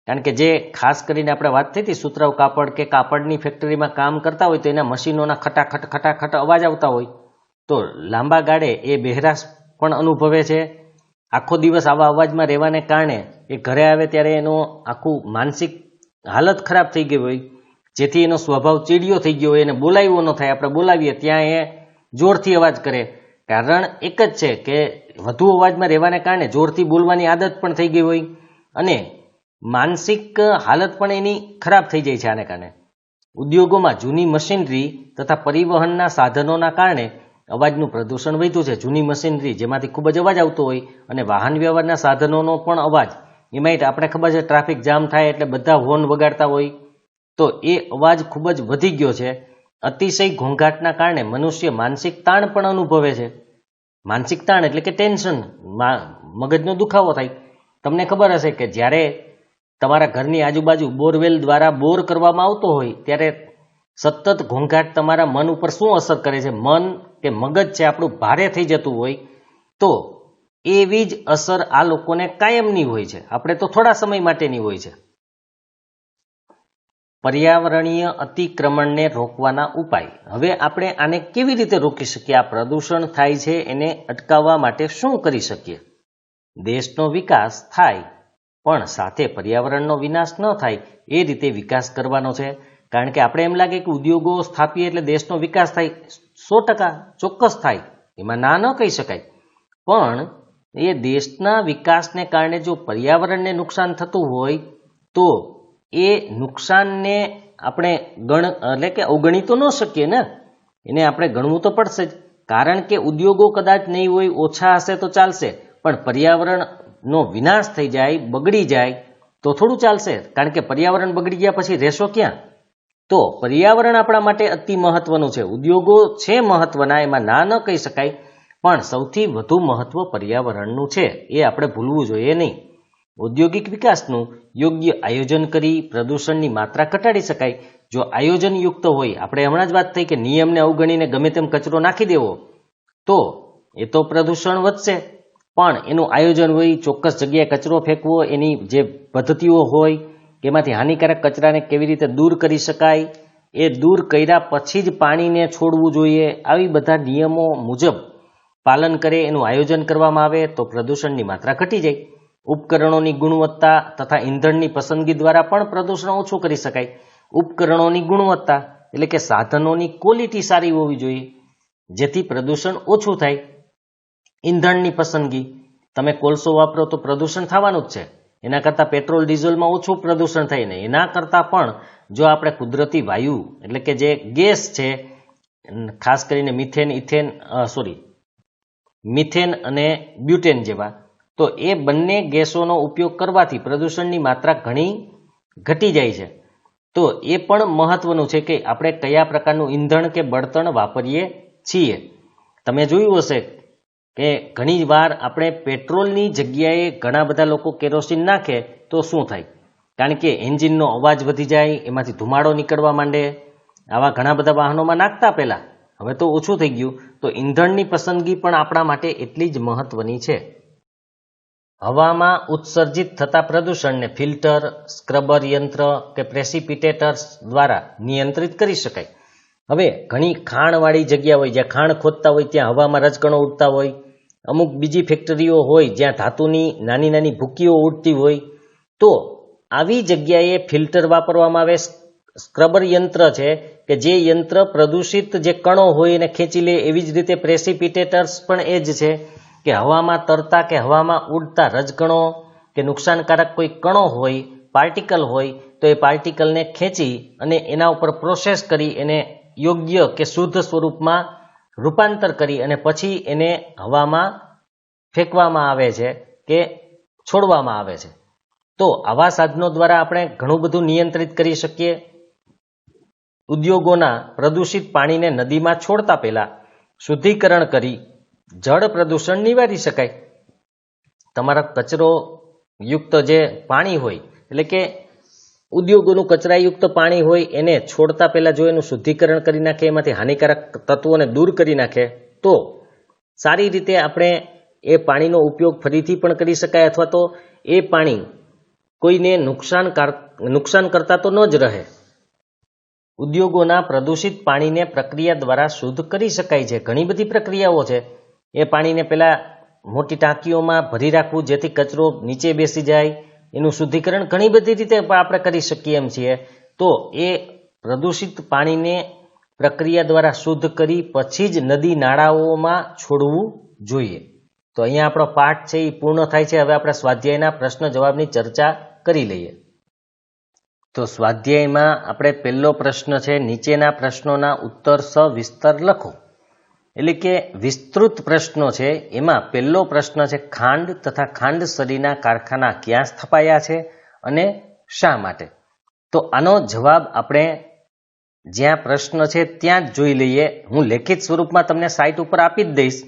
કારણ કે જે ખાસ કરીને આપણે વાત થઈ હતી સુતરાઉ કાપડ કે કાપડની ફેક્ટરીમાં કામ કરતા હોય તો એના મશીનોના ખટાખટ અવાજ આવતા હોય તો લાંબા ગાળે એ બહેરાશ પણ અનુભવે છે. આખો દિવસ આવા અવાજમાં રહેવાને કારણે એ ઘરે આવે ત્યારે એનો આખું માનસિક હાલત ખરાબ થઈ ગઈ હોય, જેથી એનો સ્વભાવ ચીડિયો થઈ ગયો હોય, એને બોલાવ્યો ન થાય. આપણે બોલાવીએ ત્યાં એ જોરથી અવાજ કરે. કારણ એક જ છે કે વધુ અવાજમાં રહેવાને કારણે જોરથી બોલવાની આદત પણ થઈ ગઈ હોય અને માનસિક હાલત પણ એની ખરાબ થઈ જાય છે. આને કારણે ઉદ્યોગોમાં જૂની મશીનરી તથા પરિવહનના સાધનોના કારણે અવાજનું પ્રદૂષણ વધ્યું છે. જૂની મશીનરી જેમાંથી ખૂબ જ અવાજ આવતો હોય અને વાહન વ્યવહારના સાધનોનો પણ અવાજ, એમાં આપણે ખબર છે ટ્રાફિક જામ થાય એટલે બધા હોર્ન વગાડતા હોય, તો એ અવાજ ખૂબ જ વધી ગયો છે. અતિશય ઘોંઘાટના કારણે મનુષ્ય માનસિક તાણ પણ અનુભવે છે. માનસિક તાણ એટલે કે ટેન્શન, મગજનો દુખાવો થાય. તમને ખબર હશે કે જ્યારે તમારા ઘરની આજુબાજુ બોરવેલ દ્વારા બોર કરવામાં આવતો હોય ત્યારે સતત ઘોંઘાટ તમારા મન ઉપર શું અસર કરે છે? મન કે મગજ છે આપણું ભારે થઈ જતું હોય, તો એવી જ અસર આ લોકોને કાયમની હોય છે. આપણે તો થોડા સમય માટેની હોય છે. પર્યાવરણીય અતિક્રમણને રોકવાના ઉપાય. હવે આપણે આને કેવી રીતે રોકી શકીએ? આ પ્રદૂષણ થાય છે એને અટકાવવા માટે શું કરી શકીએ? દેશનો વિકાસ થાય પણ સાથે પર્યાવરણનો વિનાશ ન થાય એ રીતે વિકાસ કરવાનો છે. કારણ કે આપણે એમ લાગે કે ઉદ્યોગો સ્થાપીએ એટલે દેશનો વિકાસ થાય. 100% ચોક્કસ થાય, એમાં ના ન કહી શકાય. પણ એ દેશના વિકાસને કારણે જો પર્યાવરણને નુકસાન થતું હોય તો એ નુકસાનને આપણે એટલે કે અવગણી તો ન શકીએ ને, એને આપણે ગણવું તો પડશે જ. કારણ કે ઉદ્યોગો કદાચ નહીં હોય, ઓછા હશે તો ચાલશે, પણ પર્યાવરણનો વિનાશ થઈ જાય, બગડી જાય તો થોડું ચાલશે. કારણ કે પર્યાવરણ બગડી ગયા પછી રહેશો ક્યાં? તો પર્યાવરણ આપણા માટે અતિ મહત્વનું છે. ઉદ્યોગો છે મહત્વના, એમાં ના ન કહી શકાય, પણ સૌથી વધુ મહત્વ પર્યાવરણનું છે, એ આપણે ભૂલવું જોઈએ નહીં. ઔદ્યોગિક વિકાસનું યોગ્ય આયોજન કરી પ્રદૂષણની માત્રા ઘટાડી શકાય. જો આયોજનયુક્ત હોય, આપણે હમણાં જ વાત થઈ કે નિયમને અવગણીને ગમે તેમ કચરો નાખી દેવો, તો એ તો પ્રદૂષણ વધશે. પણ એનું આયોજન હોય, ચોક્કસ જગ્યાએ કચરો ફેંકવો, એની જે પદ્ધતિઓ હોય કે એમાંથી હાનિકારક કચરાને કેવી રીતે દૂર કરી શકાય, એ દૂર કર્યા પછી જ પાણીને છોડવું જોઈએ. આવી બધા નિયમો મુજબ પાલન કરે, એનું આયોજન કરવામાં આવે તો પ્રદૂષણની માત્રા ઘટી જાય. ઉપકરણોની ગુણવત્તા તથા ઈંધણની પસંદગી દ્વારા પણ પ્રદૂષણ ઓછું કરી શકાય. ઉપકરણોની ગુણવત્તા એટલે કે સાધનોની ક્વોલિટી સારી હોવી જોઈએ, જેથી પ્રદૂષણ ઓછું થાય. ઈંધણની પસંદગી, તમે કોલસો વાપરો તો પ્રદૂષણ થવાનું જ છે. એના કરતાં પેટ્રોલ ડીઝલમાં ઓછું પ્રદૂષણ થાય ને એના કરતાં પણ જો આપણે કુદરતી વાયુ એટલે કે જે ગેસ છે, ખાસ કરીને મિથેન અને બ્યુટેન જેવા, તો એ બંને ગેસોનો ઉપયોગ કરવાથી પ્રદૂષણની માત્રા ઘણી ઘટી જાય છે. તો એ પણ મહત્વનું છે કે આપણે કયા પ્રકારનું ઈંધણ કે બળતણ વાપરીએ છીએ. તમે જોયું હશે કે ઘણી વાર આપણે પેટ્રોલની જગ્યાએ ઘણા બધા લોકો કેરોસીન નાખે તો શું થાય? કારણ કે એન્જિનનો અવાજ વધી જાય, એમાંથી ધુમાડો નીકળવા માંડે. આવા ઘણા બધા વાહનોમાં નાખતા પહેલાં, હવે તો ઓછું થઈ ગયું. તો ઈંધણની પસંદગી પણ આપણા માટે એટલી જ મહત્વની છે. હવામાં ઉત્સર્જિત થતા પ્રદૂષણને ફિલ્ટર, સ્ક્રબર યંત્ર કે પ્રેસિપિટેટર્સ દ્વારા નિયંત્રિત કરી શકાય. હવે ઘણી ખાણવાળી જગ્યા હોય, જ્યાં ખાણ ખોદતા હોય ત્યાં હવામાં રજકણો ઉડતા હોય. અમુક બીજી ફેક્ટરીઓ હોય જ્યાં ધાતુની નાની નાની ભૂકીઓ ઉડતી હોય, તો આવી જગ્યાએ ફિલ્ટર વાપરવામાં આવે. સ્ક્રબર યંત્ર છે કે જે યંત્ર પ્રદૂષિત જે કણો હોય એને ખેંચી લે. એવી જ રીતે પ્રેસિપિટેટર્સ પણ એ જ છે કે હવામાં તરતા કે હવામાં ઉડતા રજકણો કે નુકસાનકારક કોઈ કણો હોય, પાર્ટિકલ હોય, તો એ પાર્ટિકલને ખેંચી અને એના ઉપર પ્રોસેસ કરી એને યોગ્ય કે શુદ્ધ સ્વરૂપમાં રૂપાંતર કરી અને પછી એને હવામાં ફેંકવામાં આવે છે કે છોડવામાં આવે છે. તો આવા સાધનો દ્વારા આપણે ઘણું બધું નિયંત્રિત કરી શકીએ. ઉદ્યોગોના પ્રદૂષિત પાણીને નદીમાં છોડતા પહેલા શુદ્ધિકરણ કરી જળ પ્રદૂષણ નિવારી શકાય. તમારા કચરો યુક્ત જે પાણી હોય એટલે કે ઉદ્યોગોનું કચરાયુક્ત પાણી હોય એને છોડતા પહેલા જો એનું શુદ્ધિકરણ કરી નાખે, એમાંથી હાનિકારક તત્વોને દૂર કરી નાખે, તો સારી રીતે આપણે એ પાણીનો ઉપયોગ ફરીથી પણ કરી શકાય, અથવા તો એ પાણી કોઈને નુકસાન કરતા તો ન જ રહે. ઉદ્યોગોના પ્રદૂષિત પાણીને પ્રક્રિયા દ્વારા શુદ્ધ કરી શકાય છે. ઘણી બધી પ્રક્રિયાઓ છે. એ પાણીને પહેલા મોટી ટાંકીઓમાં ભરી રાખવું જેથી કચરો નીચે બેસી જાય. એનું શુદ્ધિકરણ ઘણી બધી રીતે આપણે કરી શકીએ એમ છીએ. તો એ પ્રદૂષિત પાણીને પ્રક્રિયા દ્વારા શુદ્ધ કરી પછી જ નદી નાળાઓમાં છોડવું જોઈએ. તો અહીંયા આપણો પાઠ છે એ પૂર્ણ થાય છે. હવે આપણે સ્વાધ્યાયના પ્રશ્ન જવાબની ચર્ચા કરી લઈએ. તો સ્વાધ્યાયમાં આપણે પહેલો પ્રશ્ન છે, નીચેના પ્રશ્નોના ઉત્તર સવિસ્તર લખો. એટલે કે વિસ્તૃત પ્રશ્નો છે. એમાં પહેલો પ્રશ્ન છે, ખાંડ તથા ખાંડસરીના કારખાના ક્યાં સ્થપાયા છે અને શા માટે? તો આનો જવાબ આપણે જ્યાં પ્રશ્ન છે ત્યાં જ જોઈ લઈએ. હું લેખિત સ્વરૂપમાં તમને સાઇટ ઉપર આપી જ દઈશ,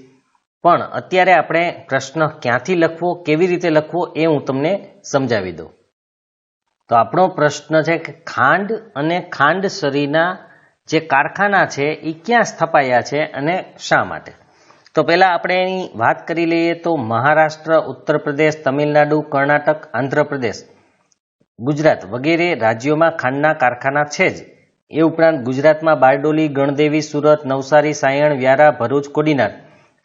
પણ અત્યારે આપણે પ્રશ્ન ક્યાંથી લખવો, કેવી રીતે લખવો એ હું તમને સમજાવી દઉં. તો આપણો પ્રશ્ન છે કે ખાંડ અને ખાંડસરીના જે કારખાના છે એ ક્યાં સ્થપાયા છે અને શા માટે? તો પહેલા આપણે એની વાત કરી લઈએ તો મહારાષ્ટ્ર, ઉત્તર પ્રદેશ, તમિલનાડુ, કર્ણાટક, આંધ્રપ્રદેશ, ગુજરાત વગેરે રાજ્યોમાં ખાંડના કારખાના છે જ. એ ઉપરાંત ગુજરાતમાં બારડોલી, ગણદેવી, સુરત, નવસારી, સાયણ, વ્યારા, ભરૂચ, કોડીનાર,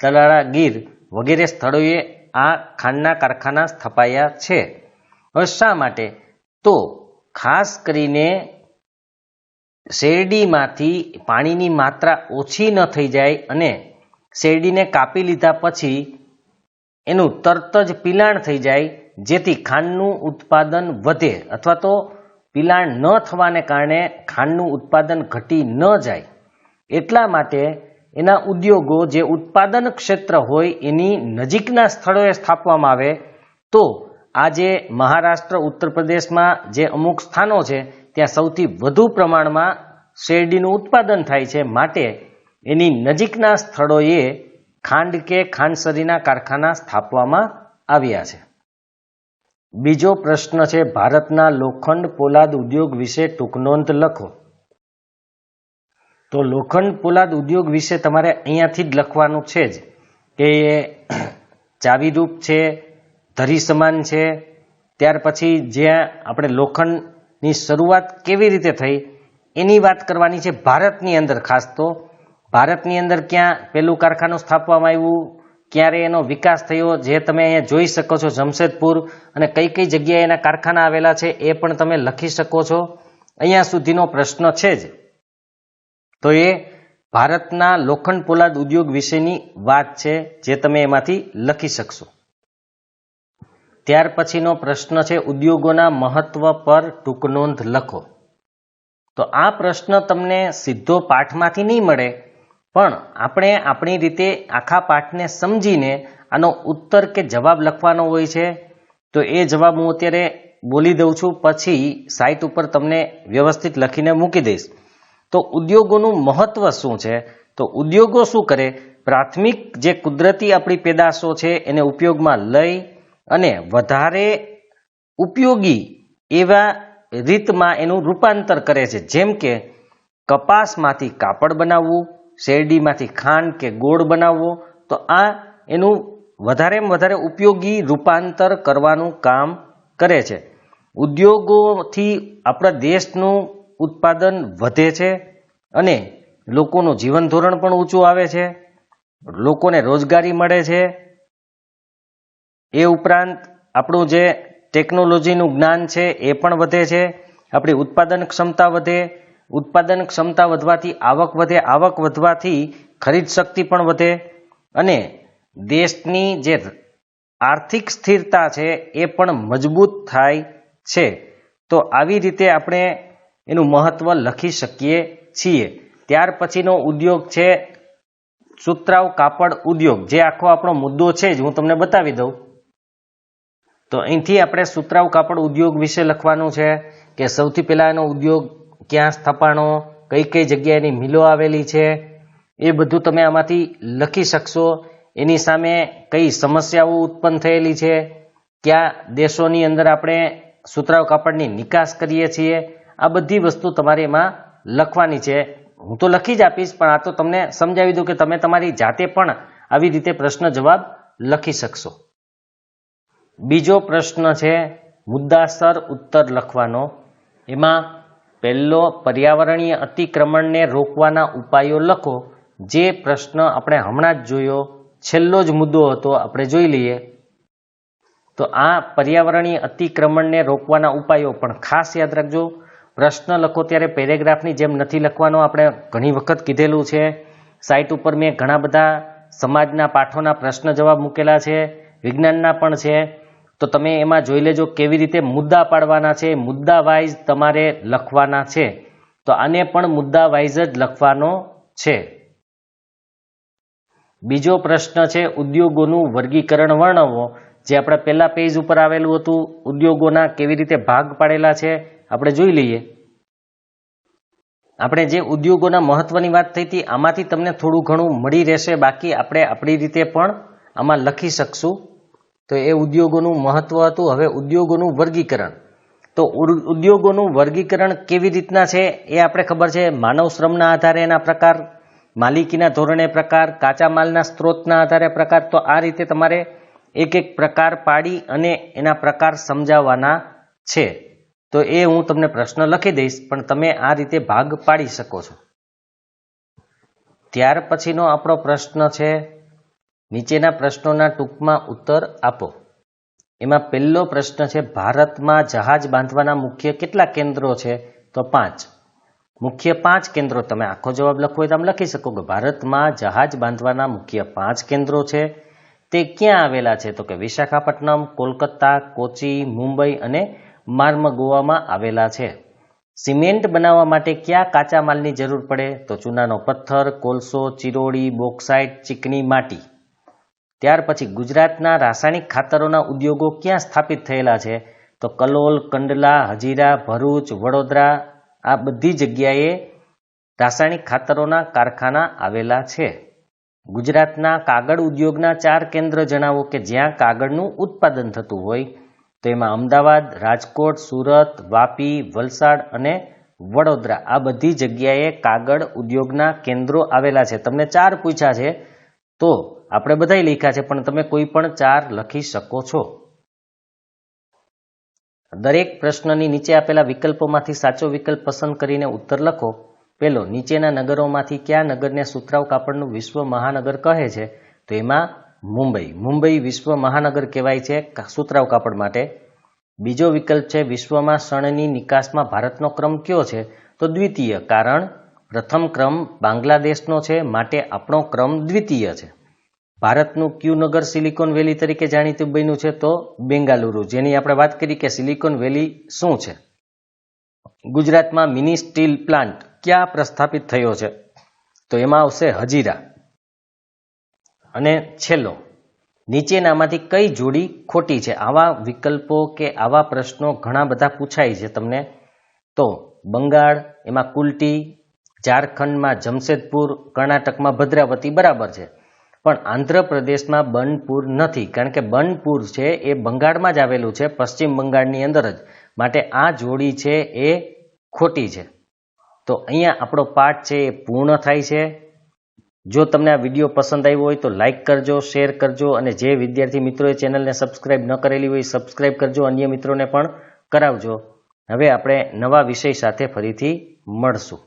તલાળા, ગીર વગેરે સ્થળોએ આ ખાંડના કારખાના સ્થપાયા છે. હવે શા માટે? તો ખાસ કરીને શેરડીમાંથી પાણીની માત્રા ઓછી ન થઈ જાય અને શેરડીને કાપી લીધા પછી એનું તરત જ પિલાણ થઈ જાય, જેથી ખાંડનું ઉત્પાદન વધે, અથવા તો પિલાણ ન થવાને કારણે ખાંડનું ઉત્પાદન ઘટી ન જાય. એટલા માટે એના ઉદ્યોગો જે ઉત્પાદન ક્ષેત્ર હોય એની નજીકના સ્થળોએ સ્થાપવામાં આવે. તો આજે મહારાષ્ટ્ર, ઉત્તર પ્રદેશમાં જે અમુક સ્થાનો છે ત્યાં સૌથી વધુ પ્રમાણમાં શેરડીનું ઉત્પાદન થાય છે, માટે એની નજીકના સ્થળોએ ખાંડ કે ખાંડસરીના કારખાના સ્થાપવામાં આવ્યા છે. બીજો પ્રશ્ન છે, ભારતના લોખંડ પોલાદ ઉદ્યોગ વિશે ટૂંક નોંધ લખો. તો લોખંડ પોલાદ ઉદ્યોગ વિશે તમારે અહીંયાથી જ લખવાનું છે જ કે ચાવીરૂપ છે, ધરી સમાન છે. ત્યાર પછી જ્યાં આપણે લોખંડ ની શરૂઆત કેવી રીતે થઈ એની વાત કરવાની છે ભારતની અંદર. ખાસ તો ભારતની અંદર ક્યાં પહેલું કારખાનું સ્થાપવામાં આવ્યું, ક્યારે એનો વિકાસ થયો, જે તમે અહીંયા જોઈ શકો છો જમશેદપુર, અને કઈ કઈ જગ્યાએ એના કારખાના આવેલા છે એ પણ તમે લખી શકો છો. અહીંયા સુધીનો પ્રશ્ન છે જ. તો એ ભારતના લોખંડ પોલાદ ઉદ્યોગ વિશેની વાત છે જે તમે એમાંથી લખી શકશો. ત્યાર પછીનો પ્રશ્ન છે ઉદ્યોગોના મહત્વ પર ટૂંક નોંધ લખો. તો આ પ્રશ્ન તમને સીધો પાઠમાંથી નહીં મળે, પણ આપણે આપણી રીતે આખા પાઠને સમજીને આનો ઉત્તર કે જવાબ લખવાનો હોય છે. તો એ જવાબ હું અત્યારે બોલી દઉં છું, પછી સાઇટ ઉપર તમને વ્યવસ્થિત લખીને મૂકી દઈશ. તો ઉદ્યોગોનું મહત્વ શું છે? તો ઉદ્યોગો શું કરે? પ્રાથમિક જે કુદરતી આપણી પેદાશો છે એને ઉપયોગમાં લઈ અને વધારે ઉપયોગી એવા રીતમાં એનું રૂપાંતર કરે છે. જેમ કે કપાસમાંથી કાપડ બનાવવું, શેરડીમાંથી ખાંડ કે ગોળ બનાવવો. તો આ એનું વધારેમાં વધારે ઉપયોગી રૂપાંતર કરવાનું કામ કરે છે. ઉદ્યોગોથી આપણા દેશનું ઉત્પાદન વધે છે અને લોકોનું જીવન ધોરણ પણ ઊંચું આવે છે, લોકોને રોજગારી મળે છે. એ ઉપરાંત આપણું જે ટેકનોલોજીનું જ્ઞાન છે એ પણ વધે છે, આપણી ઉત્પાદન ક્ષમતા વધે, ઉત્પાદન ક્ષમતા વધવાથી આવક વધે, આવક વધવાથી ખરીદ શક્તિ પણ વધે અને દેશની જે આર્થિક સ્થિરતા છે એ પણ મજબૂત થાય છે. તો આવી રીતે આપણે એનું મહત્વ લખી શકીએ છીએ. ત્યાર પછીનો ઉદ્યોગ છે સુતરાઉ કાપડ ઉદ્યોગ, જે આખો આપણો મુદ્દો છે જ હું તમને બતાવી દઉં. તો અહીંથી આપણે સુતરાઉ કાપડ ઉદ્યોગ વિશે લખવાનું છે કે સૌથી પહેલા એનો ઉદ્યોગ ક્યાં સ્થપાણો, કઈ કઈ જગ્યાએ એની મિલો આવેલી છે, એ બધું તમે આમાંથી લખી શકશો. એની સામે કઈ સમસ્યાઓ ઉત્પન્ન થયેલી છે, કયા દેશોની અંદર આપણે સુતરાઉ કાપડની નિકાસ કરીએ છીએ, આ બધી વસ્તુ તમારે એમાં લખવાની છે. હું તો લખી જ આપીશ, પણ આ તો તમને સમજાવી દઉં કે તમે તમારી જાતે પણ આવી રીતે પ્રશ્ન જવાબ લખી શકશો. બીજો પ્રશ્ન છે મુદ્દાસર ઉત્તર લખવાનો. એમાં પહેલો પર્યાવરણીય અતિક્રમણને રોકવાના ઉપાયો લખો. જે પ્રશ્ન આપણે હમણાં જ જોયો, છેલ્લો જ મુદ્દો હતો, આપણે જોઈ લઈએ. તો આ પર્યાવરણીય અતિક્રમણને રોકવાના ઉપાયો, પણ ખાસ યાદ રાખજો પ્રશ્ન લખો ત્યારે પેરેગ્રાફની જેમ નથી લખવાનો. આપણે ઘણી વખત કીધેલું છે, સાઇટ ઉપર મેં ઘણા બધા સમાજના પાઠોના પ્રશ્ન જવાબ મૂકેલા છે, વિજ્ઞાનના પણ છે. તો તમે એમાં જોઈ લેજો કેવી રીતે મુદ્દા પાડવાના છે, મુદ્દા વાઇઝ તમારે લખવાના છે. તો આને પણ મુદ્દા વાઇઝ જ લખવાનો છે. બીજો પ્રશ્ન છે ઉદ્યોગોનું વર્ગીકરણ વર્ણવો. જે આપણે પહેલા પેજ ઉપર આવેલું હતું, ઉદ્યોગોના કેવી રીતે ભાગ પાડેલા છે આપણે જોઈ લઈએ. આપણે જે ઉદ્યોગોના મહત્વની વાત થઈ હતી આમાંથી તમને થોડું ઘણું મળી રહેશે, બાકી આપણે આપણી રીતે પણ આમાં લખી શકશું. તો એ ઉદ્યોગોનું મહત્વ હતું. હવે ઉદ્યોગોનું વર્ગીકરણ. તો ઉદ્યોગોનું વર્ગીકરણ કેવી રીતના છે એ આપણે ખબર છે. માનવ શ્રમના આધારે એના પ્રકાર, માલિકીના ધોરણે પ્રકાર, કાચા માલના સ્ત્રોતના આધારે પ્રકાર. તો આ રીતે તમારે એક એક પ્રકાર પાડી અને એના પ્રકાર સમજાવવાના છે. તો એ હું તમને પ્રશ્ન લખી દઈશ, પણ તમે આ રીતે ભાગ પાડી શકો છો. ત્યાર પછીનો આપણો પ્રશ્ન છે નીચેના પ્રશ્નોના ટૂંકમાં ઉત્તર આપો. એમાં પહેલો પ્રશ્ન છે ભારતમાં જહાજ બાંધવાના મુખ્ય કેટલા કેન્દ્રો છે? તો 5. મુખ્ય 5 કેન્દ્રો. તમે આખો જવાબ લખવો હોય તો આમ લખી શકો કે ભારતમાં જહાજ બાંધવાના મુખ્ય 5 કેન્દ્રો છે. તે ક્યાં આવેલા છે? તો કે વિશાખાપટ્ટનમ, કોલકાતા, કોચી, મુંબઈ અને માર્મગોવામાં આવેલા છે. સિમેન્ટ બનાવવા માટે કયા કાચા માલની જરૂર પડે? તો ચૂનાનો પથ્થર, કોલસો, ચિરોડી, બોક્સાઇટ, ચીકણી માટી. ત્યાર પછી ગુજરાતના રાસાયણિક ખાતરોના ઉદ્યોગો ક્યાં સ્થાપિત થયેલા છે? તો કલોલ, કંડલા, હજીરા, ભરૂચ, વડોદરા, આ બધી જગ્યાએ રાસાયણિક ખાતરોના કારખાના આવેલા છે. ગુજરાતના કાગળ ઉદ્યોગના 4 કેન્દ્ર જણાવો કે જ્યાં કાગળનું ઉત્પાદન થતું હોય. તો એમાં અમદાવાદ, રાજકોટ, સુરત, વાપી, વલસાડ અને વડોદરા, આ બધી જગ્યાએ કાગળ ઉદ્યોગના કેન્દ્રો આવેલા છે. તમને 4 પૂછ્યા છે તો આપણે બધાય લખ્યા છે, પણ તમે કોઈ પણ 4 લખી શકો છો. દરેક પ્રશ્નની નીચે આપેલા વિકલ્પોમાંથી સાચો વિકલ્પ પસંદ કરીને ઉત્તર લખો. પહેલો, નીચેના નગરોમાંથી કયા નગરને સુતરાઉ કાપડનું વિશ્વ મહાનગર કહે છે? તો એમાં મુંબઈ. મુંબઈ વિશ્વ મહાનગર કહેવાય છે સુતરાઉ કાપડ માટે. બીજો વિકલ્પ છે વિશ્વમાં શણની નિકાસમાં ભારતનો ક્રમ કયો છે? તો દ્વિતીય, કારણ પ્રથમ ક્રમ બાંગ્લાદેશનો છે, માટે આપણો ક્રમ દ્વિતીય છે. ભારતનું ક્યુ નગર સિલિકોન વેલી તરીકે જાણીતું બન્યું છે? તો બેંગાલુરુ, જેની આપણે વાત કરી કે સિલિકોન વેલી શું છે. ગુજરાતમાં મિની સ્ટીલ પ્લાન્ટ ક્યાં પ્રસ્થાપિત થયો છે? તો એમાં આવશે હજીરા. અને છેલ્લો, નીચેનામાંથી કઈ જોડી ખોટી છે? આવા વિકલ્પો કે આવા પ્રશ્નો ઘણા બધા પૂછાય છે તમને. તો બંગાળ, એમાં કુલ્ટી, ઝારખંડમાં જમશેદપુર, કર્ણાટકમાં ભદ્રાવતી બરાબર છે. પણ આંધ્રપ્રદેશમાં બનપુર નથી, કારણ કે બનપુર છે એ બંગાળમાં જ આવેલું છે, પશ્ચિમ બંગાળની અંદર જ. માટે આ જોડી છે એ ખોટી છે. તો અહીંયા આપણો પાઠ છે એ પૂર્ણ થાય છે. જો તમને આ વિડીયો પસંદ આવ્યો હોય તો લાઇક કરજો, શેર કરજો, અને જે વિદ્યાર્થી મિત્રોએ ચેનલને સબસ્ક્રાઇબ ન કરેલી હોય સબસ્ક્રાઇબ કરજો, અન્ય મિત્રોને પણ કરાવજો. હવે આપણે નવા વિષય સાથે ફરીથી મળશું.